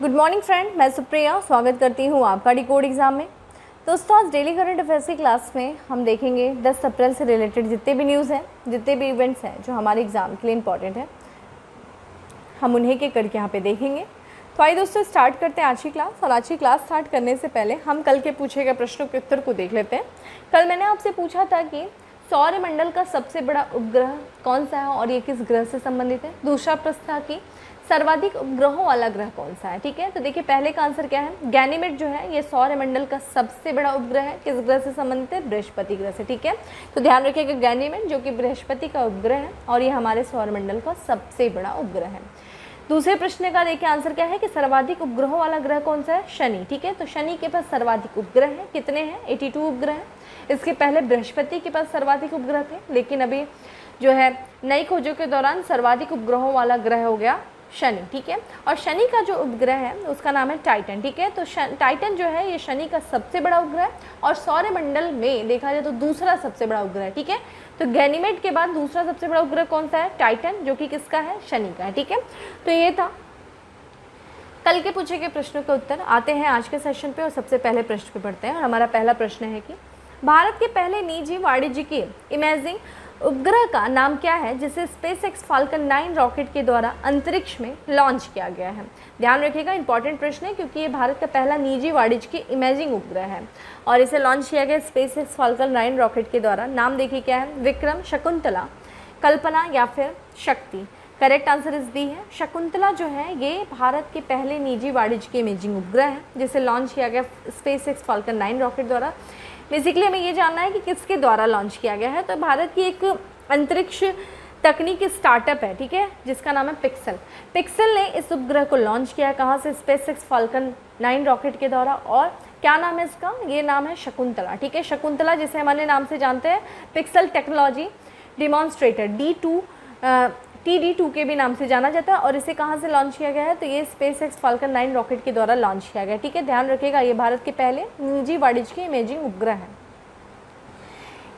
Good morning friend, मैं सुप्रिया स्वागत करती हूँ आपका डिकोड एग्जाम में। दोस्तों, आज डेली करंट अफेयर्स की क्लास में हम देखेंगे 10 अप्रैल से रिलेटेड जितने भी न्यूज़ हैं, जितने भी इवेंट्स हैं जो हमारे एग्जाम के लिए इंपॉर्टेंट है, हम उन्हें के करके यहाँ पे देखेंगे। तो आइए दोस्तों स्टार्ट करते हैं आज की क्लास। और आज की क्लास स्टार्ट करने से पहले हम कल के पूछे गए प्रश्नों के उत्तर को देख लेते हैं। कल मैंने आपसे पूछा था कि सौरमंडल का सबसे बड़ा उपग्रह कौन सा है और ये किस ग्रह से संबंधित है। दूसरा प्रश्न था कि सर्वाधिक उपग्रहों वाला ग्रह कौन सा है। ठीक है, तो देखिए पहले का आंसर क्या है, गैनीमेड जो है ये सौरमंडल का सबसे बड़ा उपग्रह है। किस ग्रह से संबंधित है, बृहस्पति ग्रह से। ठीक है, तो ध्यान रखिएगा गैनीमेड जो कि बृहस्पति का उपग्रह है और ये हमारे सौरमंडल का सबसे बड़ा उपग्रह है। दूसरे प्रश्न का देखिए आंसर क्या है कि सर्वाधिक उपग्रहों वाला ग्रह कौन सा है, शनि। ठीक है, तो शनि के पास सर्वाधिक उपग्रह है, कितने हैं, 82 उपग्रह हैं। इसके पहले बृहस्पति के पास सर्वाधिक उपग्रह थे, लेकिन अभी जो है नई खोजों के दौरान सर्वाधिक उपग्रहों वाला ग्रह हो गया शनि। ठीक है, और शनि का जो उपग्रह है उसका नाम है टाइटन। ठीक है, तो टाइटन जो है ये शनि का सबसे बड़ा उपग्रह है और सौरमंडल में देखा जाए तो दूसरा सबसे बड़ा उपग्रह है। ठीक है, तो गैनीमेड के बाद दूसरा सबसे बड़ा उपग्रह कौन सा है, टाइटन, जो कि किसका है, शनि का है। ठीक है, तो ये था कल के पूछे गए प्रश्नों के उत्तर। आते हैं आज के सेशन पे और सबसे पहले प्रश्न पे पढ़ते हैं। और हमारा पहला प्रश्न है कि भारत के पहले निजी वाणिज्यिक इमेजिंग उपग्रह का नाम क्या है जिसे स्पेसएक्स फाल्कन 9 रॉकेट के द्वारा अंतरिक्ष में लॉन्च किया गया है। ध्यान रखिएगा, इंपॉर्टेंट प्रश्न है क्योंकि ये भारत का पहला निजी वाणिज्यिक इमेजिंग उपग्रह है और इसे लॉन्च किया गया स्पेसएक्स फाल्कन 9 रॉकेट के द्वारा। नाम देखिए क्या है, विक्रम, शकुंतला, कल्पना या फिर शक्ति। करेक्ट आंसर इस डी है, शकुंतला जो है ये भारत के पहले निजी वाणिज्यिक इमेजिंग उपग्रह है जिसे लॉन्च किया गया स्पेसएक्स फाल्कन 9 रॉकेट द्वारा। बेसिकली हमें ये जानना है कि किसके द्वारा लॉन्च किया गया है, तो भारत की एक अंतरिक्ष तकनीकी स्टार्टअप है, ठीक है, जिसका नाम है पिक्सल। पिक्सल ने इस उपग्रह को लॉन्च किया, कहाँ से, स्पेसएक्स फाल्कन 9 रॉकेट के द्वारा। और क्या नाम है इसका, ये नाम है शकुंतला। ठीक है, शकुंतला जिसे हमारे नाम से जानते हैं, पिक्सल टेक्नोलॉजी डिमॉन्स्ट्रेटर TD2 के भी नाम से जाना जाता है। और इसे कहाँ से लॉन्च किया गया है, तो ये स्पेसएक्स फाल्कन 9 रॉकेट के द्वारा लॉन्च किया गया। ठीक है, ध्यान रखिएगा ये भारत के पहले निजी वाणिज्यिक इमेजिंग उपग्रह है।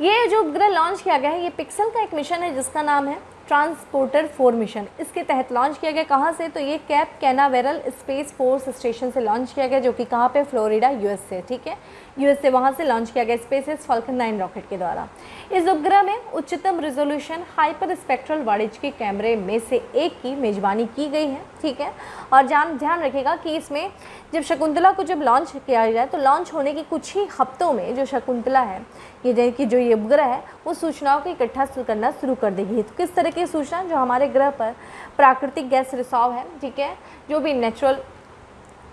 ये जो उपग्रह लॉन्च किया गया है ये पिक्सल का एक मिशन है जिसका नाम है ट्रांसपोर्टर 4 मिशन। इसके तहत लॉन्च किया गया, कहाँ से, तो ये cap Canaveral space force station से लॉन्च किया गया जो कि कहाँ पे, फ्लोरिडा, यूएसए। ठीक है, यूएसए वहाँ से लॉन्च किया गया स्पेसएक्स फाल्कन 9 रॉकेट के द्वारा। इस उपग्रह में उच्चतम रिजोल्यूशन हाइपर स्पेक्ट्रल वाणिज्यिक कैमरे में से एक की मेजबानी की गई है। ठीक है, और ध्यान रखिएगा कि इसमें जब शकुंतला को जब लॉन्च किया जाए तो लॉन्च होने के कुछ ही हफ्तों में जो शकुंतला है ये कि जो ये उपग्रह है वो सूचनाओं को इकट्ठा करना शुरू कर देगी। तो किस तरह की सूचना, जो हमारे ग्रह पर प्राकृतिक गैस रिसाव है, ठीक है, जो भी नेचुरल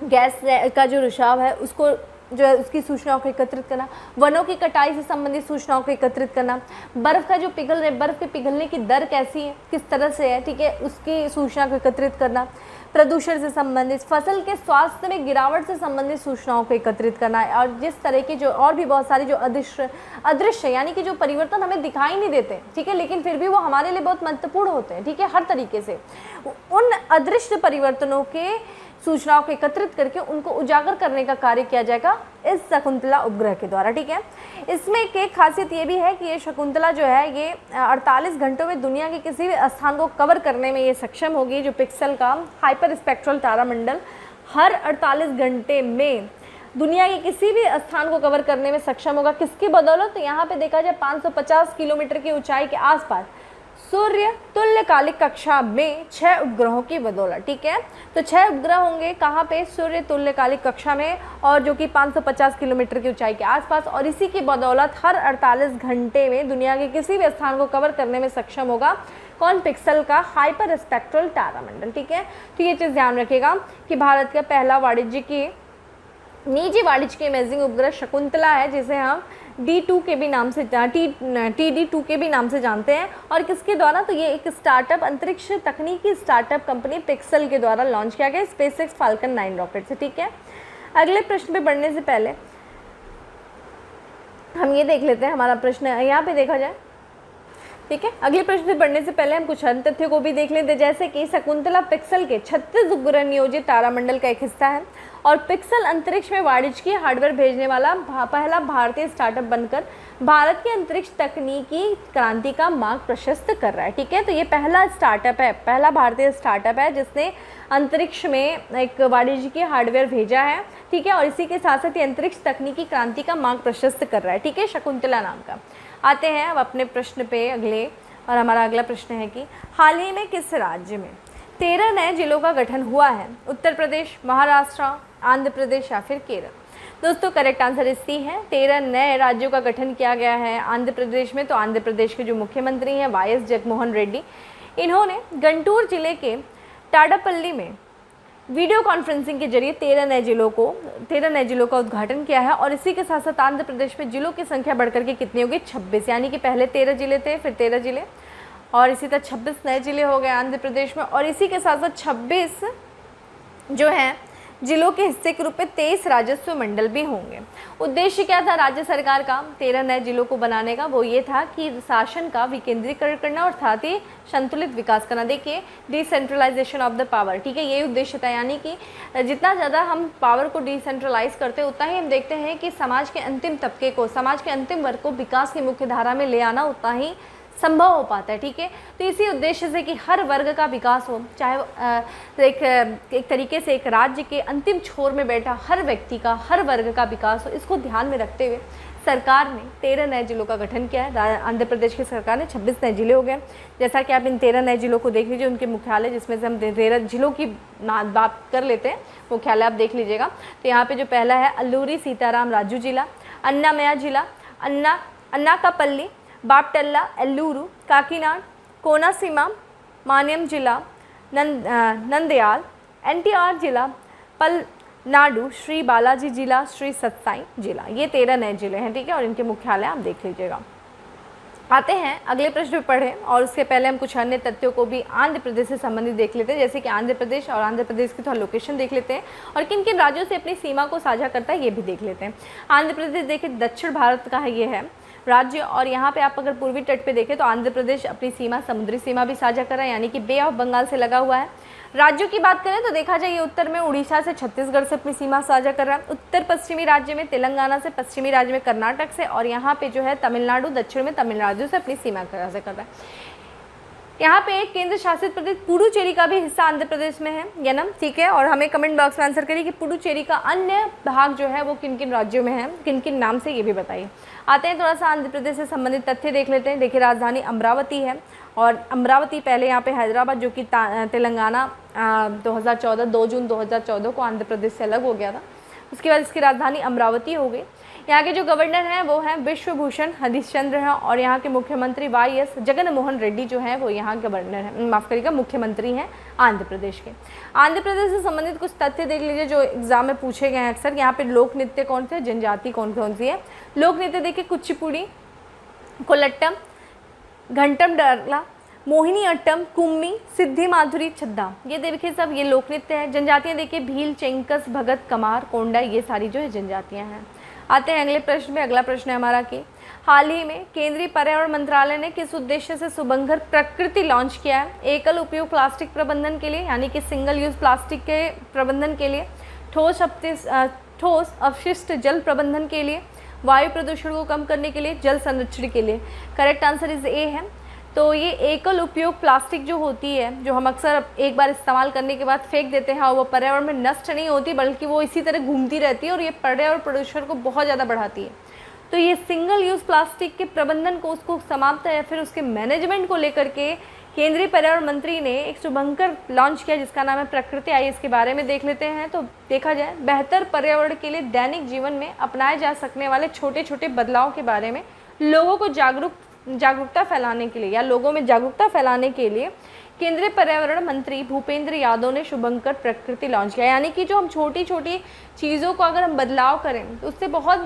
गैस का जो रिसाव है उसको जो है उसकी सूचनाओं को एकत्रित करना, वनों की कटाई से संबंधित सूचनाओं को एकत्रित करना, बर्फ़ का जो बर्फ़ के पिघलने की दर कैसी है, किस तरह से है, ठीक है, उसकी सूचना को एकत्रित करना, प्रदूषण से संबंधित, फसल के स्वास्थ्य में गिरावट से संबंधित सूचनाओं को एकत्रित करना है। और जिस तरह के जो और भी बहुत सारे जो अदृश्य यानी कि जो परिवर्तन हमें दिखाई नहीं देते, ठीक है, लेकिन फिर भी वो हमारे लिए बहुत महत्वपूर्ण होते हैं, ठीक है, हर तरीके से उन अदृश्य परिवर्तनों के सूचनाओं को एकत्रित करके उनको उजागर करने का कार्य किया जाएगा इस शकुंतला उपग्रह के द्वारा। ठीक है, इसमें एक खासियत ये भी है कि ये शकुंतला जो है ये 48 घंटों में दुनिया के किसी भी स्थान को कवर करने में ये सक्षम होगी। जो पिक्सल का हाइपर स्पेक्ट्रल तारामंडल हर 48 घंटे में दुनिया के किसी भी स्थान को कवर करने में सक्षम होगा। किसकी बदौलत, तो यहाँ पे देखा जाए 550 किलोमीटर की ऊंचाई के आसपास सूर्य तुल्यकालिक कक्षा में 6 उपग्रहों की बदौलत। ठीक है, तो 6 उपग्रह होंगे कहाँ पे, सूर्य तुल्यकालिक कक्षा में, और जो कि 550 किलोमीटर की ऊंचाई के आसपास, और इसी की बदौलत हर 48 घंटे में दुनिया के किसी भी स्थान को कवर करने में सक्षम होगा कौन, पिक्सल का हाइपर स्पेक्ट्रल तारामंडल। ठीक है, तो ये चीज़ ध्यान रखिएगा कि भारत का पहला निजी वाणिज्यिक इमेजिंग उपग्रह शकुंतला है जिसे हम TD2 के भी नाम से जानते हैं। और किसके द्वारा, तो ये एक स्टार्टअप, अंतरिक्ष तकनीकी स्टार्टअप कंपनी पिक्सल के द्वारा लॉन्च किया गया स्पेसएक्स फाल्कन 9 रॉकेट से। ठीक है, अगले प्रश्न पे बढ़ने से पहले हम ये देख लेते हैं, हमारा प्रश्न यहाँ पे देखा जाए। ठीक है, अगले प्रश्न पे बढ़ने से पहले हम कुछ अन्य तथ्यों को भी देख लेते हैं, जैसे कि शकुंतला पिक्सल के 36 उपग्रह नियोजित तारामंडल का एक हिस्सा है और पिक्सल अंतरिक्ष में वाणिज्यिक हार्डवेयर भेजने वाला पहला भारतीय स्टार्टअप बनकर भारत की अंतरिक्ष तकनीकी क्रांति का मार्ग प्रशस्त कर रहा है। ठीक है, तो ये पहला स्टार्टअप है, पहला भारतीय स्टार्टअप है जिसने अंतरिक्ष में एक वाणिज्यिक हार्डवेयर भेजा है। ठीक है, और इसी के साथ साथ ये अंतरिक्ष तकनीकी क्रांति का मार्ग प्रशस्त कर रहा है। ठीक है, शकुंतला नाम का। आते हैं अब अपने प्रश्न पे अगले, और हमारा अगला प्रश्न है कि हाल ही में किस राज्य में 13 नए जिलों का गठन हुआ है? उत्तर प्रदेश, महाराष्ट्र, आंध्र प्रदेश या फिर केरल? दोस्तों करेक्ट आंसर इस सी है, 13 नए राज्यों का गठन किया गया है आंध्र प्रदेश में। तो आंध्र प्रदेश के जो मुख्यमंत्री हैं वाई एस जगनमोहन रेड्डी, इन्होंने गंटूर जिले के टाडापल्ली में वीडियो कॉन्फ्रेंसिंग के जरिए 13 नए जिलों का उद्घाटन किया है। और इसी के साथ साथ आंध्र प्रदेश में जिलों की संख्या बढ़कर के कितनी होगी? 26, यानी कि पहले 13 जिले थे, फिर 13 जिले, और इसी तरह 26 नए जिले हो गए आंध्र प्रदेश में। और इसी के साथ साथ 26 जो हैं जिलों के हिस्से के रूप में 23 राजस्व मंडल भी होंगे। उद्देश्य क्या था राज्य सरकार का 13 नए जिलों को बनाने का? वो ये था कि शासन का विकेंद्रीकरण करना और साथ ही संतुलित विकास करना। देखिए, डिसेंट्रलाइजेशन ऑफ द पावर। ठीक है, यही उद्देश्य था, यानी कि जितना ज़्यादा हम पावर को डिसेंट्रलाइज करते हैं उतना ही हम देखते हैं कि समाज के अंतिम तबके को, समाज के अंतिम वर्ग को विकास की मुख्य धारा में ले आना उतना ही संभव हो पाता है। ठीक है, तो इसी उद्देश्य से कि हर वर्ग का विकास हो, चाहे एक तरीके से एक राज्य के अंतिम छोर में बैठा हर व्यक्ति का, हर वर्ग का विकास हो, इसको ध्यान में रखते हुए सरकार ने 13 नए जिलों का गठन किया है। आंध्र प्रदेश की सरकार ने 26 नए जिले हो गए। जैसा कि आप इन 13 नए जिलों को देख लीजिए, उनके मुख्यालय, जिसमें से हम 13 जिलों की बात कर लेते हैं, मुख्यालय आप देख लीजिएगा। तो यहाँ पे जो पहला है अल्लूरी सीताराम राजू जिला, अन्नामया जिला, अन्नाकापल्ली, बापटल्ला, एल्लूरू, काकीनाड, कोनासीमा, मान्यम जिला, नंदयाल, एनटीआर जिला, पलनाडु, श्री बालाजी जिला, श्री सत्साई जिला। ये 13 नए जिले हैं। ठीक है, और इनके मुख्यालय आप देख लीजिएगा। आते हैं अगले प्रश्न पे पढ़ें, और उसके पहले हम कुछ अन्य तथ्यों को भी आंध्र प्रदेश से संबंधित देख लेते हैं, जैसे कि आंध्र प्रदेश और आंध्र प्रदेश की थोड़ा लोकेशन देख लेते हैं, और किन किन राज्यों से अपनी सीमा को साझा करता है ये भी देख लेते हैं। आंध्र प्रदेश देखिए दक्षिण भारत का है ये है राज्य, और यहाँ पे आप अगर पूर्वी तट पे देखें तो आंध्र प्रदेश अपनी सीमा, समुद्री सीमा भी साझा कर रहा है, यानी कि बे ऑफ बंगाल से लगा हुआ है। राज्यों की बात करें तो देखा जाए ये उत्तर में उड़ीसा से छत्तीसगढ़ से अपनी सीमा साझा कर रहा है, उत्तर पश्चिमी राज्य में तेलंगाना से, पश्चिमी राज्य में कर्नाटक से, और यहाँ पे जो है तमिलनाडु, दक्षिण में तमिलनाडु से अपनी सीमा साझा कर रहा है। यहाँ पे एक केंद्र शासित प्रदेश पुडुचेरी का भी हिस्सा आंध्र प्रदेश में है या ना? ठीक है, और हमें कमेंट बॉक्स में आंसर करिए कि पुडुचेरी का अन्य भाग जो है वो किन किन राज्यों में है, किन किन नाम से, ये भी बताइए। आते हैं थोड़ा सा आंध्र प्रदेश से संबंधित तथ्य देख लेते हैं। देखिए राजधानी अमरावती है, और अमरावती पहले यहाँ पे हैदराबाद, जो कि तेलंगाना 2014 2 जून 2014 को आंध्र प्रदेश से अलग हो गया था, उसके बाद इसकी राजधानी अमरावती हो गई। यहाँ के जो गवर्नर हैं वो हैं विश्वभूषण हरिश्चंद्र हैं, और यहाँ के मुख्यमंत्री वाई एस जगनमोहन रेड्डी जो हैं वो यहाँ गवर्नर हैं, माफ़ करिएगा मुख्यमंत्री हैं आंध्र प्रदेश के। आंध्र प्रदेश से संबंधित कुछ तथ्य देख लीजिए जो एग्जाम में पूछे गए हैं अक्सर। यहाँ पे लोक नृत्य कौन से, जनजाति कौन कौन सी है? लोक नृत्य देखिए कुचिपुड़ी, कोलट्टम, घंटम डरला, मोहिनी अट्टम, कुम्मी, सिद्धि माधुरी, छद्दा, ये देखिए सब ये लोक नृत्य है। जनजातियाँ देखिए भील, चेंकस, भगत, कमार, कोंडा, ये सारी जो है जनजातियाँ हैं। आते हैं अगले प्रश्न में। अगला प्रश्न है हमारा कि हाल ही में केंद्रीय पर्यावरण मंत्रालय ने किस उद्देश्य से सुभंकर प्रकृति लॉन्च किया है? एकल उपयोग प्लास्टिक प्रबंधन के लिए, यानी कि सिंगल यूज प्लास्टिक के प्रबंधन के लिए, ठोस अपशिष्ट जल प्रबंधन के लिए, वायु प्रदूषण को कम करने के लिए, जल संरक्षण के लिए। करेक्ट आंसर इज ए है। तो ये एकल उपयोग प्लास्टिक जो होती है, जो हम अक्सर एक बार इस्तेमाल करने के बाद फेंक देते हैं, और वो पर्यावरण में नष्ट नहीं होती बल्कि वो इसी तरह घूमती रहती है, और ये पर्यावरण प्रदूषण को बहुत ज़्यादा बढ़ाती है। तो ये सिंगल यूज़ प्लास्टिक के प्रबंधन को, उसको समाप्त या फिर उसके मैनेजमेंट को लेकर के केंद्रीय पर्यावरण मंत्री ने एक शुभंकर लॉन्च किया जिसका नाम है प्रकृति। आइए इसके बारे में देख लेते हैं। तो देखा जाए बेहतर पर्यावरण के लिए दैनिक जीवन में अपनाए जा सकने वाले छोटे छोटे बदलाव के बारे में लोगों को जागरूकता फैलाने के लिए, या लोगों में जागरूकता फैलाने के लिए केंद्रीय पर्यावरण मंत्री भूपेंद्र यादव ने शुभंकर प्रकृति लॉन्च किया। यानी कि जो हम छोटी छोटी चीज़ों को अगर हम बदलाव करें तो उससे बहुत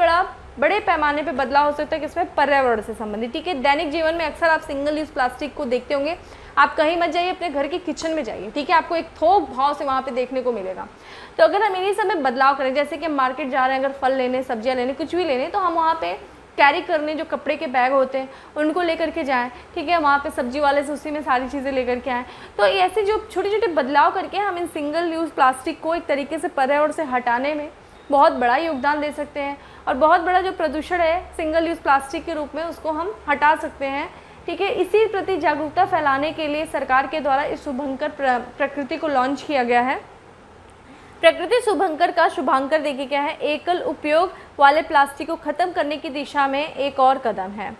बड़े पैमाने पे बदलाव हो सकता है, किसमें? पर्यावरण से संबंधित। ठीक है, दैनिक जीवन में अक्सर आप सिंगल यूज़ प्लास्टिक को देखते होंगे। आप कहीं मत जाइए, अपने घर के किचन में जाइए, ठीक है, आपको एक थोक भाव से वहाँ पे देखने को मिलेगा। तो अगर हम इन्हीं समय बदलाव करें, जैसे कि हम मार्केट जा रहे हैं, अगर फल लेने, सब्जियाँ लेने, कुछ भी लेने, तो हम वहाँ पे कैरी करने जो कपड़े के बैग होते हैं उनको लेकर के जाएं, ठीक है, वहाँ पे सब्जी वाले से उसी में सारी चीज़ें लेकर के आएँ। तो ऐसे जो छोटे छोटे बदलाव करके हम इन सिंगल यूज़ प्लास्टिक को एक तरीके से पर्यावरण से हटाने में बहुत बड़ा योगदान दे सकते हैं और बहुत बड़ा जो प्रदूषण है सिंगल यूज़ प्लास्टिक के रूप में उसको हम हटा सकते हैं। ठीक है, इसी प्रति जागरूकता फैलाने के लिए सरकार के द्वारा इस शुभंकर प्रकृति को लॉन्च किया गया है। प्रकृति शुभंकर का शुभांकर देखिए क्या है, एकल उपयोग वाले प्लास्टिक को खत्म करने की दिशा में एक और कदम है।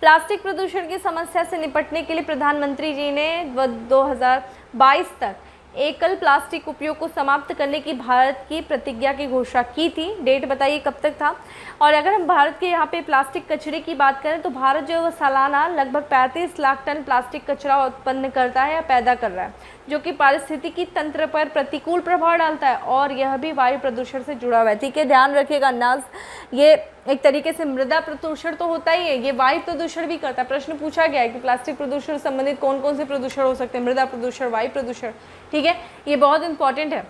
प्लास्टिक प्रदूषण की समस्या से निपटने के लिए प्रधानमंत्री जी ने 2022 तक एकल प्लास्टिक उपयोग को समाप्त करने की भारत की प्रतिज्ञा की घोषणा की थी। डेट बताइए कब तक था। और अगर हम भारत के यहाँ पे प्लास्टिक कचरे की बात करें तो भारत जो है वो सालाना लगभग 35 लाख टन प्लास्टिक कचरा उत्पन्न करता है या पैदा कर रहा है, जो कि पारिस्थितिकी तंत्र पर प्रतिकूल प्रभाव डालता है और यह भी वायु प्रदूषण से जुड़ा हुआ है। ठीक है, ध्यान रखिएगा नाज, ये एक तरीके से मृदा प्रदूषण तो होता ही है, ये वायु प्रदूषण भी करता है। प्रश्न पूछा गया है कि प्लास्टिक प्रदूषण से संबंधित कौन कौन से प्रदूषण हो सकते हैं, मृदा प्रदूषण, वायु प्रदूषण। ठीक है, ये बहुत इंपॉर्टेंट है।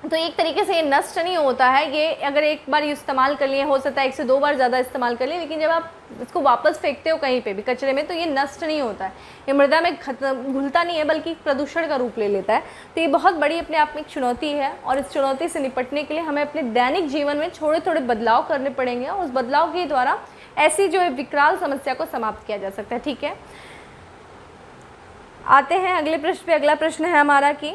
तो एक तरीके से ये नष्ट नहीं होता है, ये अगर एक बार इस्तेमाल कर लिए, हो सकता है 1 से 2 बार ज़्यादा इस्तेमाल कर लिए, लेकिन जब आप इसको वापस फेंकते हो कहीं पे भी कचरे में तो ये नष्ट नहीं होता है, ये मृदा में घुलता नहीं है बल्कि प्रदूषण का रूप ले लेता है। तो ये बहुत बड़ी अपने आप में एक चुनौती है और इस चुनौती से निपटने के लिए हमें अपने दैनिक जीवन में थोड़े थोड़े बदलाव करने पड़ेंगे और उस बदलाव के द्वारा ऐसी जो है विकराल समस्या को समाप्त किया जा सकता है। ठीक है, आते हैं अगले प्रश्न पे। अगला प्रश्न है हमारा कि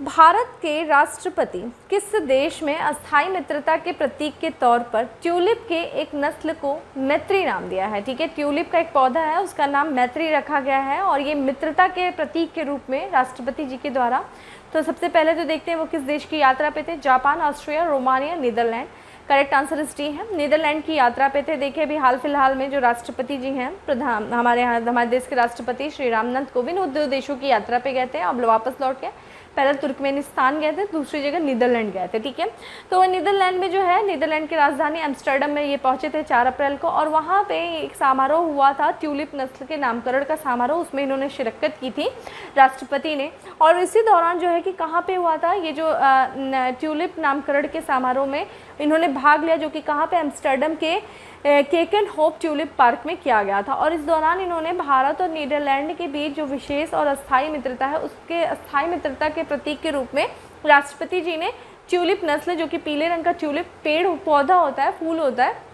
भारत के राष्ट्रपति किस देश में अस्थायी मित्रता के प्रतीक के तौर पर ट्यूलिप के एक नस्ल को मैत्री नाम दिया है। ठीक है, ट्यूलिप का एक पौधा है, उसका नाम मैत्री रखा गया है और ये मित्रता के प्रतीक के रूप में राष्ट्रपति जी के द्वारा। तो सबसे पहले जो देखते हैं वो किस देश की यात्रा पे थे, Japan, Austria, Romania, Netherland. Correct answer is D है, नीदरलैंड की यात्रा पे थे। देखिए अभी हाल फिलहाल में जो राष्ट्रपति जी हैं, प्रधान हमारे देश के राष्ट्रपति श्री रामनाथ कोविंद, वो 2 देशों की यात्रा पे गए थे, अब वापस लौट के पहले तुर्कमेनिस्तान गए थे, दूसरी जगह नीदरलैंड गए थे। ठीक है, तो नीदरलैंड में जो है, नीदरलैंड की राजधानी एम्स्टर्डम में ये पहुंचे थे 4 अप्रैल को और वहाँ पे एक समारोह हुआ था, ट्यूलिप नस्ल के नामकरण का समारोह, उसमें इन्होंने शिरकत की थी राष्ट्रपति ने। और इसी दौरान जो है कि कहाँ पे हुआ था ये जो ट्यूलिप नामकरण के समारोह में इन्होंने भाग लिया, जो कि कहाँ पे, एम्स्टर्डम के केकेनहोफ ट्यूलिप पार्क में किया गया था। और इस दौरान इन्होंने भारत और नीदरलैंड के बीच जो विशेष और अस्थायी मित्रता है, उसके अस्थायी मित्रता के प्रतीक के रूप में राष्ट्रपति जी ने ट्यूलिप नस्ल, जो कि पीले रंग का ट्यूलिप पेड़ पौधा होता है, फूल होता है,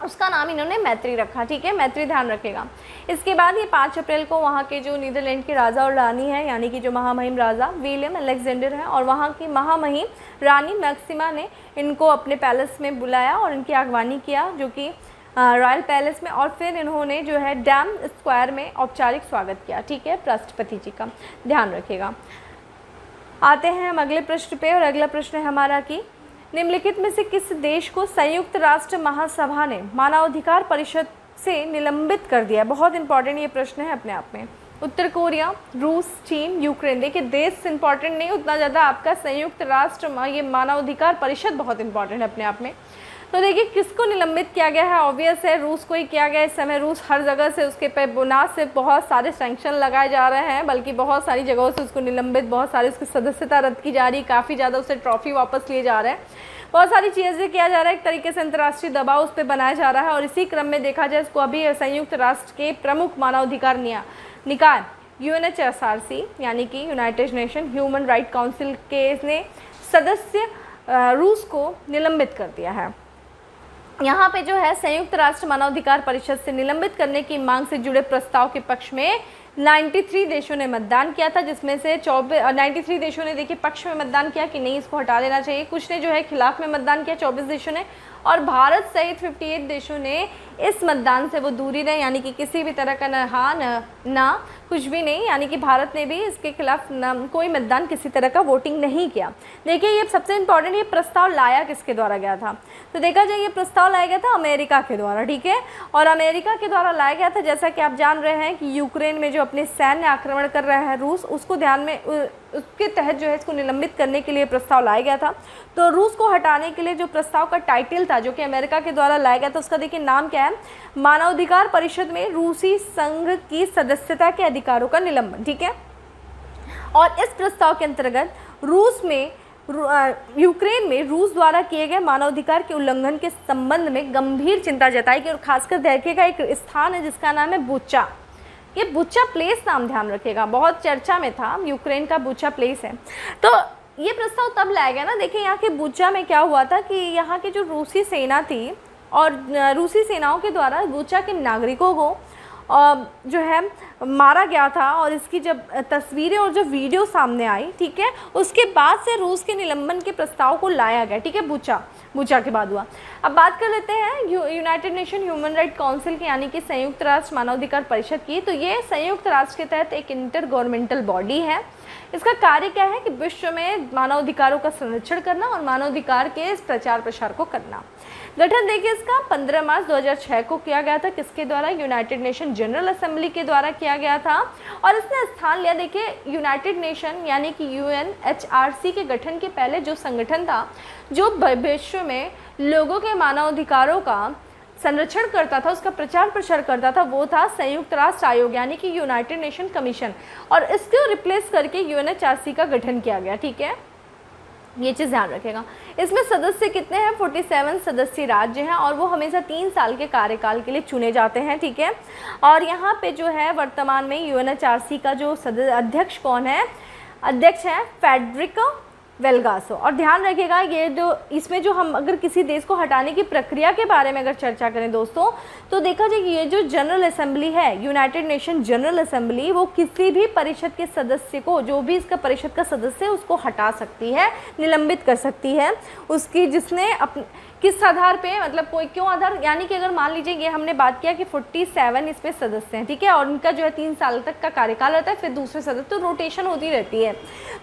उसका नाम इन्होंने मैत्री रखा। ठीक है, मैत्री ध्यान रखेगा। इसके बाद ये 5 अप्रैल को वहाँ के जो नीदरलैंड के राजा और रानी है, यानी कि जो महामहिम राजा विलियम अलेक्जेंडर हैं और वहाँ की महामहिम रानी मैक्सिमा ने इनको अपने पैलेस में बुलाया और इनकी अगवानी किया, जो कि रॉयल पैलेस में, और फिर इन्होंने जो है डैम स्क्वायर में औपचारिक स्वागत किया। ठीक है, राष्ट्रपति जी का ध्यान रखेगा। आते हैं हम अगले प्रश्न पे और अगला प्रश्न है हमारा कि निम्नलिखित में से किस देश को संयुक्त राष्ट्र महासभा ने मानवाधिकार परिषद से निलंबित कर दिया है। बहुत इंपॉर्टेंट ये प्रश्न है अपने आप में। उत्तर कोरिया, रूस, चीन, यूक्रेन। देखिए देश इंपॉर्टेंट नहीं उतना ज़्यादा, आपका संयुक्त राष्ट्र ये मानवाधिकार परिषद बहुत इंपॉर्टेंट है अपने आप में। तो देखिए किसको निलंबित किया गया है, ऑब्वियस है रूस को ही किया गया। इस समय रूस हर जगह से उसके पे बुनियाद से बहुत सारे सैंक्शन लगाए जा रहे हैं, बल्कि बहुत सारी जगहों से उसको निलंबित, बहुत सारी उसकी सदस्यता रद्द की जा रही, काफ़ी ज़्यादा उसे ट्रॉफी वापस लिए जा रहे हैं, बहुत सारी चीज़ें किया जा रहा है, एक तरीके से अंतर्राष्ट्रीय दबाव उस पर बनाया जा रहा है। और इसी क्रम में देखा जाए इसको अभी संयुक्त राष्ट्र के प्रमुख मानवाधिकार निकाय UNHRC यानी कि United nation human right council के ने सदस्य रूस को निलंबित कर दिया है। यहाँ पे जो है संयुक्त राष्ट्र मानवाधिकार परिषद से निलंबित करने की मांग से जुड़े प्रस्ताव के पक्ष में 93 देशों ने मतदान किया था, जिसमें से 93 देशों ने देखिए पक्ष में मतदान किया कि नहीं इसको हटा देना चाहिए, कुछ ने जो है खिलाफ में मतदान किया 24 देशों ने, और भारत सहित 58 देशों ने इस मतदान से वो दूरी रहे, यानी कि किसी भी तरह का न हाँ ना कुछ भी नहीं, यानी कि भारत ने भी इसके खिलाफ कोई मतदान किसी तरह का वोटिंग नहीं किया। देखिए ये सबसे इम्पॉर्टेंट, ये प्रस्ताव लाया किसके द्वारा गया था, तो देखा जाए ये प्रस्ताव लाया गया था अमेरिका के द्वारा। ठीक है, और अमेरिका के द्वारा लाया गया था, जैसा कि आप जान रहे हैं कि यूक्रेन में जो अपने सैन्य आक्रमण कर रहा है रूस, उसको ध्यान में उसके तहत जो है इसको निलंबित करने के लिए प्रस्ताव लाया गया था। तो रूस को हटाने के लिए जो प्रस्ताव का टाइटल था जो कि अमेरिका के द्वारा लाया गया था, उसका देखिए नाम क्या है, मानवाधिकार परिषद में रूसी संघ की सदस्यता के अधिकारों का निलंबन। ठीक है, और इस प्रस्ताव के अंतर्गत रूस में यूक्रेन में रूस द्वारा किए गए मानवाधिकार के उल्लंघन के संबंध में गंभीर चिंता जताई गई, और खासकर देखिएगा एक स्थान है जिसका नाम है बुचा, ये बुचा प्लेस नाम ध्यान रखिएगा, बहुत चर्चा में था, यूक्रेन का बुचा प्लेस है। तो ये प्रस्ताव तब लाया गया ना, देखिए यहाँ के बुचा में क्या हुआ था कि यहाँ की जो रूसी सेना थी और रूसी सेनाओं के द्वारा बुचा के नागरिकों को जो है मारा गया था, और इसकी जब तस्वीरें और जो वीडियो सामने आई, ठीक है, उसके बाद से रूस के निलंबन के प्रस्ताव को लाया गया, ठीक है, बुचा के बाद हुआ। अब बात कर लेते हैं United nation human right council की, यानी कि संयुक्त राष्ट्र मानवाधिकार परिषद की। तो ये संयुक्त राष्ट्र के तहत एक इंटर गवर्नमेंटल बॉडी है। इसका कार्य क्या है कि विश्व में मानवाधिकारों का संरक्षण करना और मानवाधिकार के प्रचार प्रसार को करना। गठन देखिए इसका 15 मार्च 2006 को किया गया था। किसके द्वारा? यूनाइटेड नेशन जनरल असेंबली के द्वारा किया गया था। और इसने स्थान लिया, देखिए यूनाइटेड नेशन यानी कि UNHRC के गठन के पहले जो संगठन था जो विश्व में लोगों के मानवाधिकारों का संरक्षण करता था, उसका प्रचार प्रसार करता था, वो था संयुक्त राष्ट्र आयोग यानी कि यूनाइटेड नेशन कमीशन। और इसको रिप्लेस करके UNHRC का गठन किया गया, ठीक है, ये चीज़ ध्यान रखेगा। इसमें सदस्य कितने हैं? 47 सदस्य राज्य हैं और वो हमेशा 3 साल के कार्यकाल के लिए चुने जाते हैं, ठीक है। और यहाँ पे जो है वर्तमान में UNHRC का जो अध्यक्ष कौन है? अध्यक्ष हैं फेडरिको वेल्गासो। और ध्यान रखिएगा ये जो इसमें जो हम अगर किसी देश को हटाने की प्रक्रिया के बारे में अगर चर्चा करें दोस्तों, तो देखा जाए कि ये जो जनरल असेंबली है, यूनाइटेड नेशन जनरल असेंबली, वो किसी भी परिषद के सदस्य को, जो भी इसका परिषद का सदस्य है, उसको हटा सकती है, निलंबित कर सकती है उसकी, जिसने किस आधार पे, मतलब कोई क्यों आधार, यानी कि अगर मान लीजिए ये हमने बात किया कि 47 इसमें सदस्य हैं, ठीक है, और उनका जो है 3 साल तक का कार्यकाल रहता है, फिर दूसरे सदस्य, तो रोटेशन होती रहती है।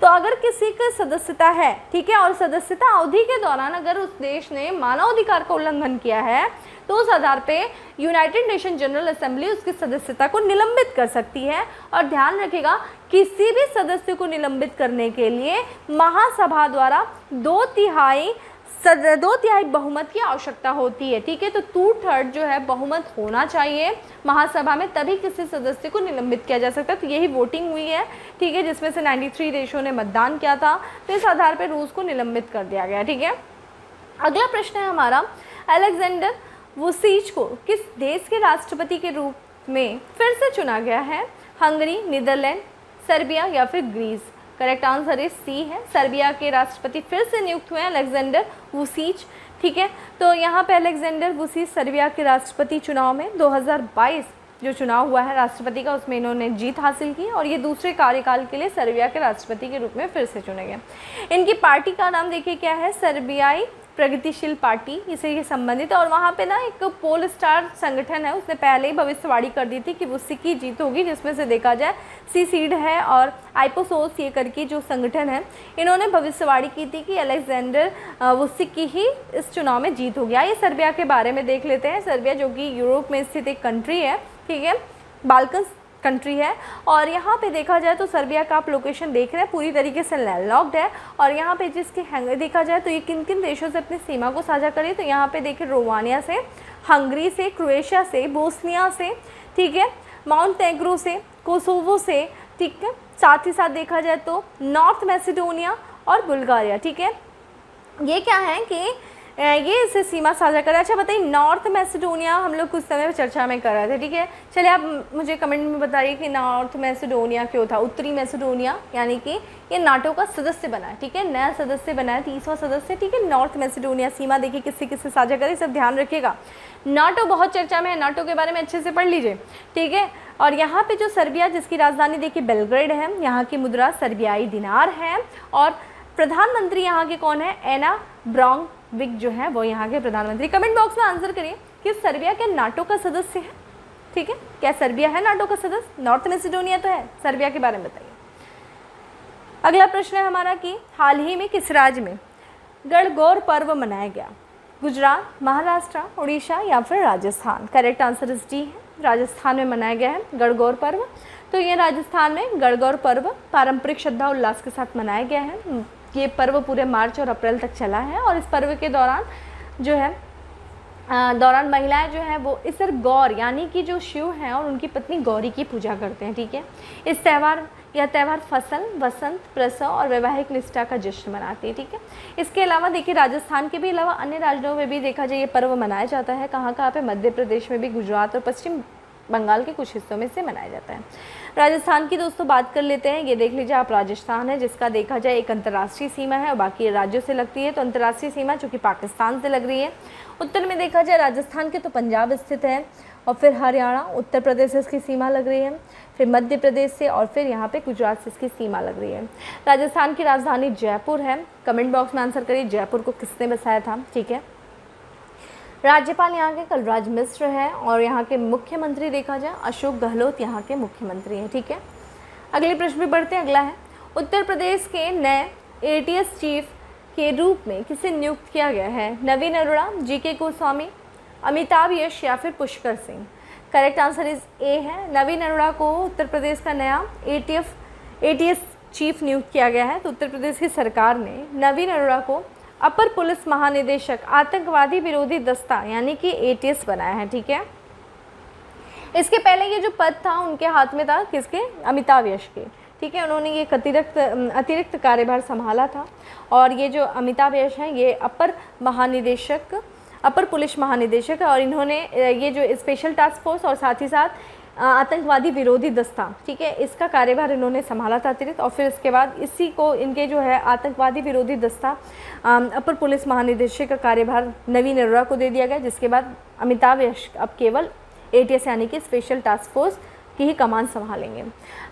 तो अगर किसी की सदस्यता है, ठीक है, और सदस्यता अवधि के दौरान अगर उस देश ने मानवाधिकार का उल्लंघन किया है, तो उस आधार पे यूनाइटेड नेशन जनरल असेंबली उसकी सदस्यता को निलंबित कर सकती है। और ध्यान रखिएगा किसी भी सदस्य को निलंबित करने के लिए महासभा द्वारा 2/3 बहुमत की आवश्यकता होती है, ठीक है। तो 2/3 जो है बहुमत होना चाहिए महासभा में, तभी किसी सदस्य को निलंबित किया जा सकता है। तो यही वोटिंग हुई है, ठीक है, जिसमें से 93 देशों ने मतदान किया था, तो इस आधार पर रूस को निलंबित कर दिया गया, ठीक है। अगला प्रश्न है हमारा, अलेक्जेंडर वुसिच को किस देश के राष्ट्रपति के रूप में फिर से चुना गया है? हंगरी, नीदरलैंड, सर्बिया या फिर Greece? Correct answer is C है, सर्बिया के राष्ट्रपति फिर से नियुक्त हुए हैं अलेक्जेंडर वुसिच, ठीक है। तो यहाँ पे अलेक्जेंडर वुसिच सर्बिया के राष्ट्रपति चुनाव में 2022 जो चुनाव हुआ है राष्ट्रपति का, उसमें इन्होंने जीत हासिल की और ये दूसरे कार्यकाल के लिए सर्बिया के राष्ट्रपति के रूप में फिर से चुने गए। इनकी पार्टी का नाम देखिए क्या है? सर्बियाई प्रगतिशील पार्टी, इससे ये संबंधित है। और वहाँ पे ना एक पोल स्टार संगठन है, उसने पहले ही भविष्यवाणी कर दी थी कि वुसिक की जीत होगी, जिसमें से देखा जाए सीसीड है और आइपोसोस ये करके जो संगठन है, इन्होंने भविष्यवाणी की थी कि अलेक्जेंडर वुसिक की ही इस चुनाव में जीत होगी। आइए सर्बिया के बारे में देख लेते हैं। सर्बिया जो कि यूरोप में स्थित एक कंट्री है, ठीक है, बाल्कन कंट्री है। और यहाँ पे देखा जाए तो सर्बिया का आप लोकेशन देख रहे हैं, पूरी तरीके से लैंडलॉक्ड है। और यहाँ पे जिसके देखा जाए तो ये किन किन देशों से अपनी सीमा को साझा करे, तो यहाँ पे देखिए रोमानिया से, हंगरी से, क्रोएशिया से, बोस्निया से, ठीक है, माउंटेनेग्रो से, कोसोवो से, ठीक है, साथ ही साथ देखा जाए तो नॉर्थ मैसेडोनिया और बुल्गारिया, ठीक है। ये क्या है कि ये इसे सीमा साझा कर रहा है। अच्छा बताइए, नॉर्थ मैसेडोनिया हम लोग कुछ समय चर्चा में कर रहे थे, ठीक है। चलिए आप मुझे कमेंट में बताइए कि नॉर्थ मैसेडोनिया क्यों था? उत्तरी मैसेडोनिया यानी कि ये नाटो का सदस्य बना है, ठीक है, नया सदस्य बना है, 30वां सदस्य, ठीक है। नॉर्थ मैसेडोनिया सीमा देखिए किससे किससे साझा करे, सब ध्यान रखिएगा। नाटो बहुत चर्चा में है, नाटो के बारे में अच्छे से पढ़ लीजिए, ठीक है। और यहाँ पे जो सर्बिया, जिसकी राजधानी देखिए बेलग्रेड है, यहाँ की मुद्रा सर्बियाई दिनार है। और प्रधानमंत्री यहाँ के कौन है? एना ब्रॉन्विक जो है वो यहाँ के प्रधानमंत्री। कमेंट बॉक्स में आंसर करिए कि सर्बिया क्या नाटो का सदस्य है, ठीक है, क्या सर्बिया है नाटो का सदस्य? नॉर्थ मैसेडोनिया तो है, सर्बिया के बारे में बताइए। अगला प्रश्न है हमारा कि हाल ही में किस राज्य में गणगौर पर्व मनाया गया? गुजरात, महाराष्ट्र, उड़ीसा या फिर Rajasthan? Correct answer is D है, राजस्थान में मनाया गया है गणगौर पर्व। तो ये राजस्थान में गणगौर पर्व पारंपरिक श्रद्धा उल्लास के साथ मनाया गया है। ये पर्व पूरे मार्च और अप्रैल तक चला है और इस पर्व के दौरान जो है महिलाएं जो है वो इस गौर यानी कि जो शिव हैं और उनकी पत्नी गौरी की पूजा करते हैं, ठीक है। इस त्यौहार फसल, वसंत, प्रसव और वैवाहिक निष्ठा का जश्न मनाती है, ठीक है। इसके अलावा देखिए राजस्थान के भी अलावा अन्य राज्यों में भी देखा जाए ये पर्व मनाया जाता है। कहाँ पे? मध्य प्रदेश में भी, गुजरात और पश्चिम बंगाल के कुछ हिस्सों में से मनाया जाता है। राजस्थान की दोस्तों बात कर लेते हैं। ये देख लीजिए आप, राजस्थान है जिसका देखा जाए एक अंतर्राष्ट्रीय सीमा है और बाकी राज्यों से लगती है। तो अंतर्राष्ट्रीय सीमा चूँकि पाकिस्तान से लग रही है। उत्तर में देखा जाए राजस्थान के तो पंजाब स्थित है, और फिर हरियाणा, उत्तर प्रदेश से इसकी सीमा लग रही है, फिर मध्य प्रदेश से, और फिर यहाँ पे गुजरात से इसकी सीमा लग रही है। राजस्थान की राजधानी जयपुर है। कमेंट बॉक्स में आंसर करिए, जयपुर को किसने बसाया था। ठीक है। राज्यपाल यहाँ के कलराज मिश्र है, और यहाँ के मुख्यमंत्री देखा जाए अशोक गहलोत यहाँ के मुख्यमंत्री हैं। ठीक है। अगले प्रश्न पे बढ़ते हैं। अगला है, उत्तर प्रदेश के नए एटीएस चीफ के रूप में किसे नियुक्त किया गया है? नवीन अरोड़ा, जीके गोस्वामी, अमिताभ यश या फिर Pushkar Singh. Correct answer is a है। नवीन अरोड़ा को उत्तर प्रदेश का नया एटीएस चीफ नियुक्त किया गया है। तो उत्तर प्रदेश की सरकार ने नवीन अरोड़ा को अपर पुलिस महानिदेशक आतंकवादी विरोधी दस्ता यानी कि एटीएस बनाया है। ठीक है। इसके पहले ये जो पद था उनके हाथ में था, किसके? अमिताभ यश के। ठीक है। उन्होंने ये अतिरिक्त कार्यभार संभाला था, और ये जो अमिताभ यश हैं ये अपर पुलिस महानिदेशक है, और इन्होंने ये जो स्पेशल टास्क फोर्स और साथ ही साथ आतंकवादी विरोधी दस्ता, ठीक है, इसका कार्यभार इन्होंने संभाला था अतिरिक्त। और फिर इसके बाद इसी को इनके जो है आतंकवादी विरोधी दस्ता अपर पुलिस महानिदेशक का कार्यभार नवीन अरोड़ा को दे दिया गया, जिसके बाद अमिताभ यश अब केवल एटीएस यानी कि स्पेशल टास्क फोर्स की ही कमान संभालेंगे।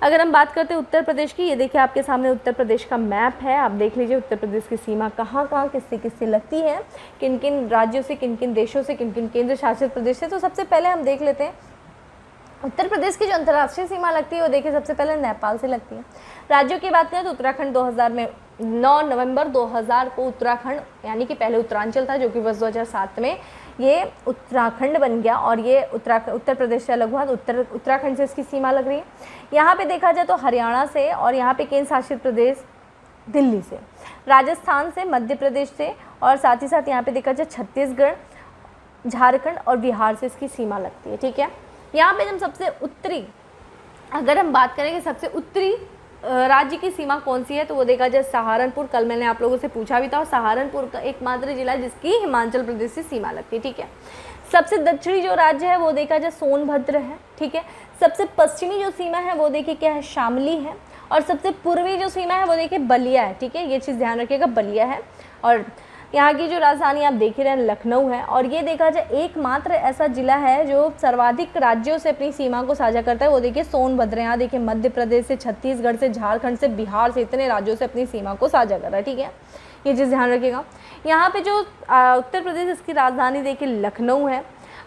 अगर हम बात करते हैं उत्तर प्रदेश की, ये देखिए आपके सामने उत्तर प्रदेश का मैप है। आप देख लीजिए उत्तर प्रदेश की सीमा कहाँ कहाँ किससे किससे लगती है, किन किन राज्यों से, किन किन देशों से, किन किन केंद्र शासित प्रदेश से। तो सबसे पहले हम देख लेते हैं उत्तर प्रदेश की जो अंतर्राष्ट्रीय सीमा लगती है वो देखिए सबसे पहले नेपाल से लगती है। राज्यों की बात करें तो उत्तराखंड 2000 में 9 नवंबर 2000 को उत्तराखंड यानी कि पहले उत्तरांचल था, जो कि वर्ष 2007 में ये उत्तराखंड बन गया, और ये उत्तर प्रदेश से अलग हुआ। तो उत्तराखंड से इसकी सीमा लग रही है। यहाँ पे देखा जाए तो हरियाणा से, और यहाँ पे केंद्र शासित प्रदेश दिल्ली से, राजस्थान से, मध्य प्रदेश से, और साथ ही साथ यहाँ पे देखा जाए छत्तीसगढ़, झारखंड और बिहार से इसकी सीमा लगती है। ठीक है। यहाँ पे हम सबसे उत्तरी, अगर हम बात करें कि सबसे उत्तरी राज्य की सीमा कौन सी है, तो वो देखा जाए सहारनपुर। कल मैंने आप लोगों से पूछा भी था, और सहारनपुर का एकमात्र जिला जिसकी हिमाचल प्रदेश से सीमा लगती है। ठीक है। सबसे दक्षिणी जो राज्य है वो देखा जाए सोनभद्र है। ठीक है। सबसे पश्चिमी जो सीमा है वो देखिए क्या है, शामली है, और सबसे पूर्वी जो सीमा है वो देखिए बलिया है। ठीक है। ये चीज़ ध्यान रखिएगा, बलिया है। और यहाँ की जो राजधानी आप देख ही रहे हैं लखनऊ है। और ये देखा जाए एकमात्र ऐसा जिला है जो सर्वाधिक राज्यों से अपनी सीमा को साझा करता है, वो देखिए सोनभद्र। यहाँ देखिए मध्य प्रदेश से, छत्तीसगढ़ से, झारखंड से, बिहार से, इतने राज्यों से अपनी सीमा को साझा कर रहा है। ठीक है। ये चीज़ ध्यान रखिएगा। यहाँ पे जो उत्तर प्रदेश, इसकी राजधानी देखिए लखनऊ है।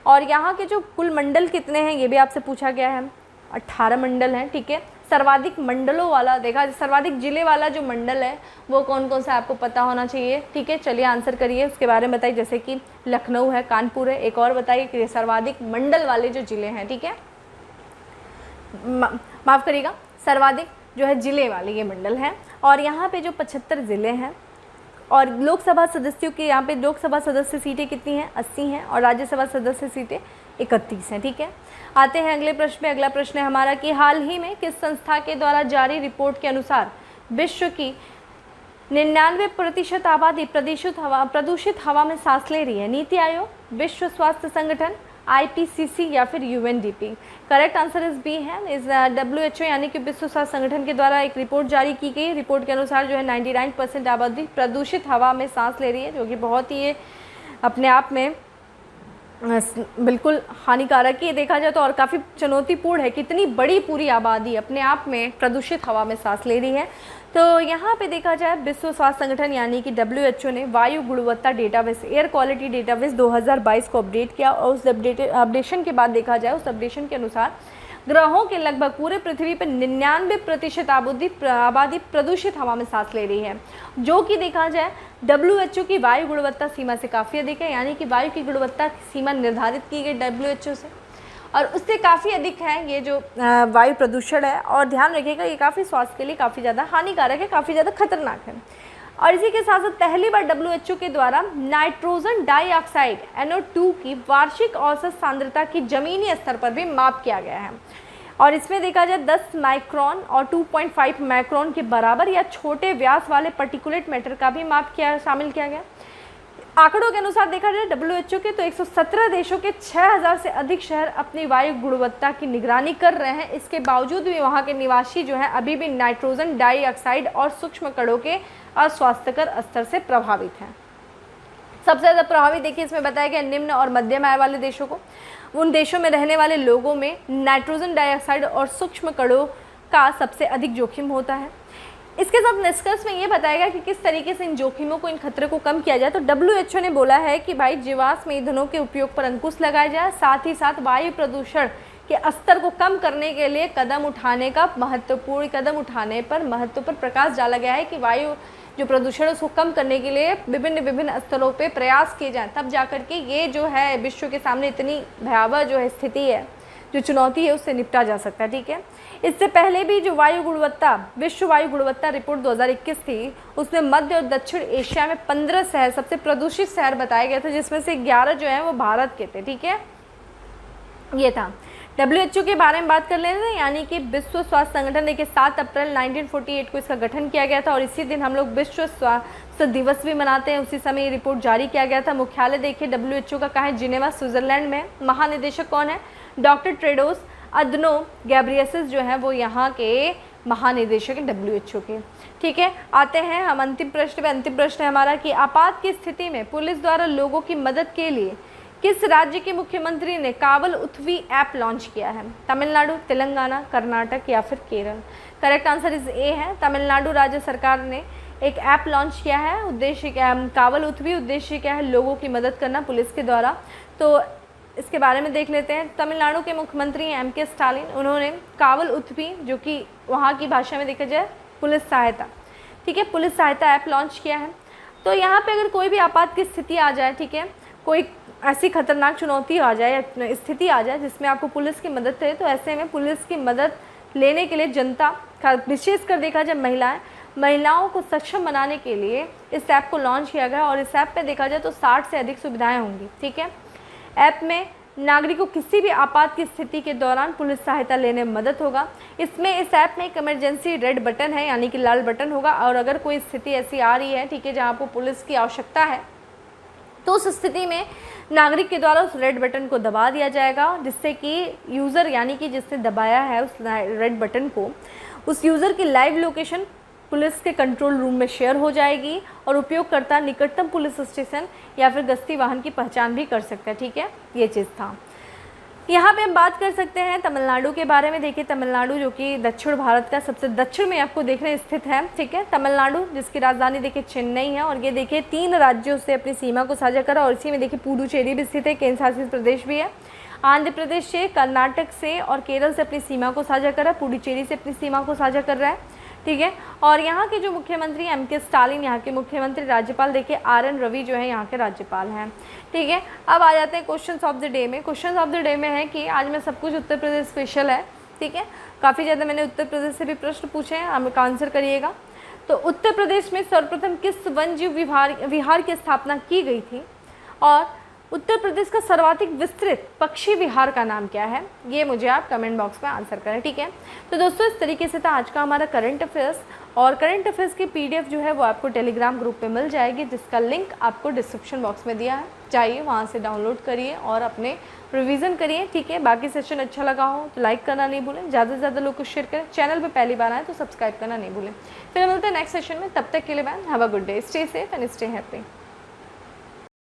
और यहाँ के जो कुल मंडल कितने हैं ये भी आपसे पूछा गया है, 18 मंडल हैं। ठीक है। सर्वाधिक मंडलों वाला देखा, सर्वाधिक जिले वाला जो मंडल है वो कौन कौन सा आपको पता होना चाहिए। ठीक है। चलिए आंसर करिए, उसके बारे में बताइए। जैसे कि लखनऊ है, कानपुर है, एक और बताइए कि सर्वाधिक मंडल वाले जो जिले हैं। ठीक है। माफ़ करिएगा, सर्वाधिक जो है जिले वाले ये मंडल हैं। और यहाँ पे जो 75 ज़िले हैं, और लोकसभा सदस्यों की यहाँ पे लोकसभा सदस्य सीटें कितनी हैं, 80 हैं, और राज्यसभा सदस्य सीटें 31 हैं। ठीक है। आते हैं अगले प्रश्न पे। अगला प्रश्न है हमारा कि हाल ही में किस संस्था के द्वारा जारी रिपोर्ट के अनुसार विश्व की 99% आबादी प्रदूषित हवा में सांस ले रही है? नीति आयोग, विश्व स्वास्थ्य संगठन, IPCC या फिर UNDP। करेक्ट आंसर इस बी है। इस WHO यानी कि विश्व स्वास्थ्य संगठन के द्वारा एक रिपोर्ट जारी की गई। रिपोर्ट के अनुसार जो है 99% आबादी प्रदूषित हवा में सांस ले रही है, जो कि बहुत ही ये अपने आप में बिल्कुल हानिकारक ही देखा जाए तो, और काफ़ी चुनौतीपूर्ण है। कितनी बड़ी पूरी आबादी अपने आप में प्रदूषित हवा में सांस ले रही है। तो यहाँ पे देखा जाए विश्व स्वास्थ्य संगठन यानी कि WHO ने वायु गुणवत्ता डेटाबेस, एयर क्वालिटी डेटाबेस 2022 को अपडेट किया, और उस अपडेशन के बाद देखा जाए, उस अपडेशन के अनुसार ग्रहों के लगभग पूरे पृथ्वी पर 99% आबादी प्रदूषित हवा में सांस ले रही है, जो कि देखा जाए WHO की वायु गुणवत्ता सीमा से काफ़ी अधिक है। यानी कि वायु की गुणवत्ता सीमा निर्धारित की गई WHO से, और उससे काफ़ी अधिक है ये जो वायु प्रदूषण है। और ध्यान रखिएगा ये काफ़ी स्वास्थ्य के लिए काफ़ी ज़्यादा हानिकारक है, काफ़ी ज़्यादा खतरनाक है। और इसी के साथ साथ पहली बार WHO के द्वारा नाइट्रोजन डाइऑक्साइड NO2 की वार्षिक औसत सांद्रता की जमीनी स्तर पर भी माप किया गया है। और इसमें देखा जाए 10 माइक्रोन और 2.5 माइक्रोन के बराबर या छोटे व्यास वाले पर्टिकुलेट मैटर का भी माप शामिल किया गया। आंकड़ों के अनुसार देखा जाए WHO के, तो 117 देशों के 6000 से अधिक शहर अपनी वायु गुणवत्ता की निगरानी कर रहे हैं। इसके बावजूद भी वहाँ के निवासी जो है अभी भी नाइट्रोजन डाइऑक्साइड और सूक्ष्म कणों के अस्वास्थ्यकर स्तर से प्रभावित हैं। सबसे ज़्यादा प्रभावित देखिए इसमें बताया गया निम्न और मध्यम आय वाले देशों को। उन देशों में रहने वाले लोगों में नाइट्रोजन डाइऑक्साइड और सूक्ष्म कणों का सबसे अधिक जोखिम होता है। इसके साथ निष्कर्ष में ये बताया गया कि किस तरीके से इन जोखिमों को, इन खतरे को कम किया जाए। तो WHO ने बोला है कि भाई जीवाश्म ईंधनों के उपयोग पर अंकुश लगाया जाए, साथ ही साथ वायु प्रदूषण के स्तर को कम करने के लिए कदम उठाने पर महत्व पर प्रकाश डाला गया है कि वायु जो प्रदूषण है उसको कम करने के लिए विभिन्न स्तरों पे प्रयास किए जाएं, तब जाकर के ये जो है विश्व के सामने इतनी भयावह जो है स्थिति है, जो चुनौती है, उससे निपटा जा सकता है। ठीक है, इससे पहले भी जो विश्व वायु गुणवत्ता रिपोर्ट 2021 थी, उसमें मध्य और दक्षिण एशिया में 15 शहर सबसे प्रदूषित शहर बताए गए थे, जिसमें से 11 जो है वो भारत के थे। ठीक है, ये था। WHO के बारे में बात कर लेते हैं, यानी कि विश्व स्वास्थ्य संगठन देखिए 7 अप्रैल 1948 को इसका गठन किया गया था और इसी दिन हम लोग विश्व स्वास्थ्य दिवस भी मनाते हैं। उसी समय ये रिपोर्ट जारी किया गया था। मुख्यालय देखिए WHO का कहाँ है? जिनेवा, स्विट्जरलैंड में। महानिदेशक कौन है? डॉक्टर टेड्रोस अदनोम घेब्रेयेसस जो है वो यहाँ के महानिदेशक हैं WHO के। ठीक है, आते हैं हम अंतिम प्रश्न पे। अंतिम प्रश्न है हमारा कि आपात की स्थिति में पुलिस द्वारा लोगों की मदद के लिए किस राज्य के मुख्यमंत्री ने कावल उथवी ऐप लॉन्च किया है? तमिलनाडु, तेलंगाना, कर्नाटक या फिर केरल? करेक्ट आंसर इस ए है। तमिलनाडु राज्य सरकार ने एक ऐप लॉन्च किया है। उद्देश्य क्या है? कावल उथवी। उद्देश्य क्या है? लोगों की मदद करना पुलिस के द्वारा। तो इसके बारे में देख लेते हैं। तमिलनाडु के मुख्यमंत्री हैं MK स्टालिन। उन्होंने कावल उथवी, जो कि वहाँ की भाषा में देखा जाए पुलिस सहायता, ठीक है, पुलिस सहायता ऐप लॉन्च किया है। तो यहाँ पे अगर कोई भी आपात की स्थिति आ जाए, ठीक है, कोई ऐसी खतरनाक चुनौती आ जाए या स्थिति आ जाए जिसमें आपको पुलिस की मदद चाहिए, तो ऐसे में पुलिस की मदद लेने के लिए जनता, विशेषकर देखा जाए महिलाओं को सक्षम बनाने के लिए इस ऐप को लॉन्च किया गया और इस ऐप पे देखा जाए तो 60 से अधिक सुविधाएं होंगी। ठीक है, ऐप में नागरिकों को किसी भी आपात की स्थिति के दौरान पुलिस सहायता लेने में मदद होगा। इसमें इस ऐप में एक इमरजेंसी रेड बटन है, यानी कि लाल बटन होगा, और अगर कोई स्थिति ऐसी आ रही है, ठीक है, जहाँ आपको पुलिस की आवश्यकता है, तो उस स्थिति में नागरिक के द्वारा उस रेड बटन को दबा दिया जाएगा, जिससे कि यूज़र, यानी कि जिसने दबाया है उस रेड बटन को, उस यूज़र की लाइव लोकेशन पुलिस के कंट्रोल रूम में शेयर हो जाएगी और उपयोगकर्ता निकटतम पुलिस स्टेशन या फिर गश्ती वाहन की पहचान भी कर सकता है। ठीक है, ये चीज़ था। यहाँ पे हम बात कर सकते हैं तमिलनाडु के बारे में। देखिए, तमिलनाडु जो कि दक्षिण भारत का सबसे दक्षिण में आपको देखने स्थित है। ठीक है, तमिलनाडु जिसकी राजधानी देखिए चेन्नई है, और ये देखिए 3 राज्यों से अपनी सीमा को साझा करा, और इसी में देखिए पुडुचेरी भी स्थित है, केंद्र शासित प्रदेश भी है। आंध्र प्रदेश से, कर्नाटक से और केरल से अपनी सीमा को साझा करा, पुडुचेरी से अपनी सीमा को साझा कर रहा है। ठीक है, और यहाँ के जो मुख्यमंत्री MK स्टालिन, यहाँ के मुख्यमंत्री, राज्यपाल देखिए RN रवि जो है यहाँ के राज्यपाल हैं। ठीक है, अब आ जाते हैं क्वेश्चंस ऑफ द डे में। क्वेश्चंस ऑफ द डे में है कि आज मैं सब कुछ उत्तर प्रदेश स्पेशल है। ठीक है, काफ़ी ज़्यादा मैंने उत्तर प्रदेश से भी प्रश्न पूछे हैं, आप आंसर करिएगा। तो उत्तर प्रदेश में सर्वप्रथम किस वन्यजीव विहार की स्थापना की गई थी, और उत्तर प्रदेश का सर्वाधिक विस्तृत पक्षी विहार का नाम क्या है? ये मुझे आप कमेंट बॉक्स में आंसर करें। ठीक है, तो दोस्तों इस तरीके से था आज का हमारा करंट अफेयर्स, और करंट अफेयर्स की PDF जो है वो आपको टेलीग्राम ग्रुप पे मिल जाएगी, जिसका लिंक आपको डिस्क्रिप्शन बॉक्स में दिया है। जाइए वहाँ से डाउनलोड करिए और अपने रिवीजन करिए। ठीक है, बाकी सेशन अच्छा लगा हो तो लाइक करना नहीं भूलें, ज़्यादा से ज़्यादा लोग को शेयर करें, चैनल पे पहली बार आए तो सब्सक्राइब करना नहीं भूलें। फिर मिलते हैं नेक्स्ट सेशन में, तब तक के लिए ma'am have a good day, stay safe and stay happy.